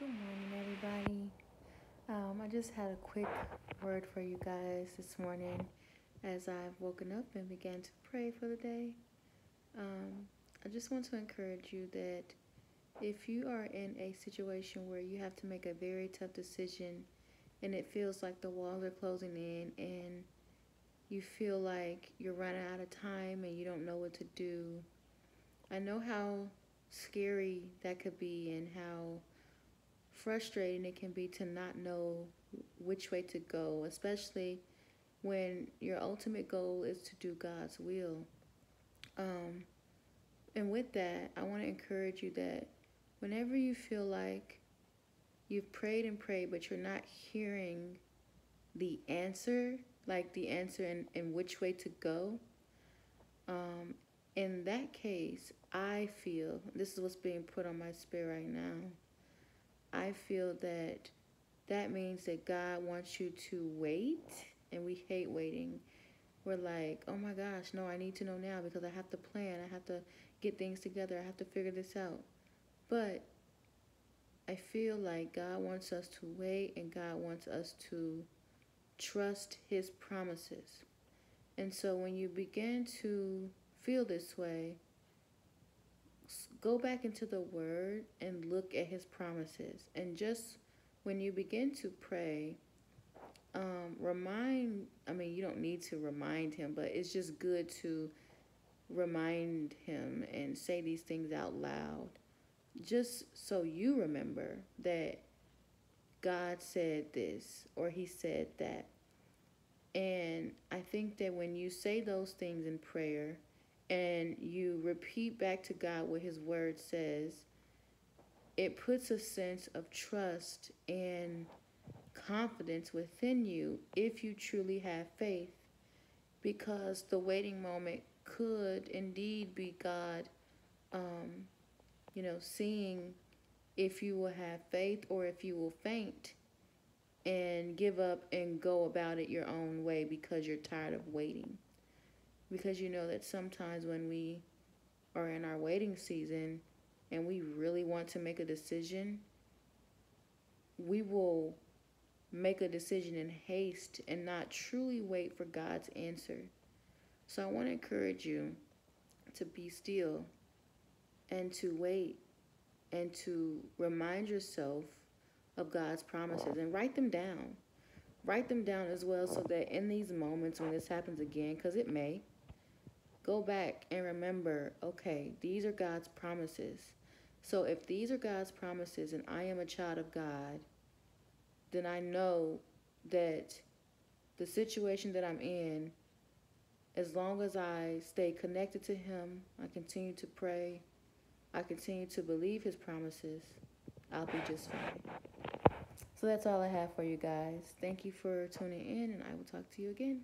Good morning, everybody. I just had a quick word for you guys this morning as I've woken up and began to pray for the day. Um, I just want to encourage you that if you are in a situation where you have to make a very tough decision and it feels like the walls are closing in and you feel like you're running out of time and you don't know what to do, I know how scary that could be and how frustrating it can be to not know which way to go, especially when your ultimate goal is to do God's will. Um, and with that, I want to encourage you that whenever you feel like you've prayed and prayed, but you're not hearing the answer, like the answer in which way to go, um, in that case, I feel this is what's being put on my spirit right now. I feel that that means that God wants you to wait, and we hate waiting. We're like, oh my gosh, no, I need to know now because I have to plan. I have to get things together. I have to figure this out. But I feel like God wants us to wait and God wants us to trust His promises. And so when you begin to feel this way, go back into the Word and look at His promises. And just when you begin to pray, you don't need to remind him, but it's just good to remind him and say these things out loud, just so you remember that God said this or He said that. And I think that when you say those things in prayer and you repeat back to God what His Word says, it puts a sense of trust and confidence within you if you truly have faith, because the waiting moment could indeed be God, seeing if you will have faith or if you will faint and give up and go about it your own way because you're tired of waiting. Because you know that sometimes when we are in our waiting season and we really want to make a decision, we will make a decision in haste and not truly wait for God's answer. So I want to encourage you to be still and to wait and to remind yourself of God's promises and write them down. Write them down as well so that in these moments when this happens again, because it may, go back and remember, okay, these are God's promises. So if these are God's promises and I am a child of God, then I know that the situation that I'm in, as long as I stay connected to Him, I continue to pray, I continue to believe His promises, I'll be just fine. So that's all I have for you guys. Thank you for tuning in, and I will talk to you again.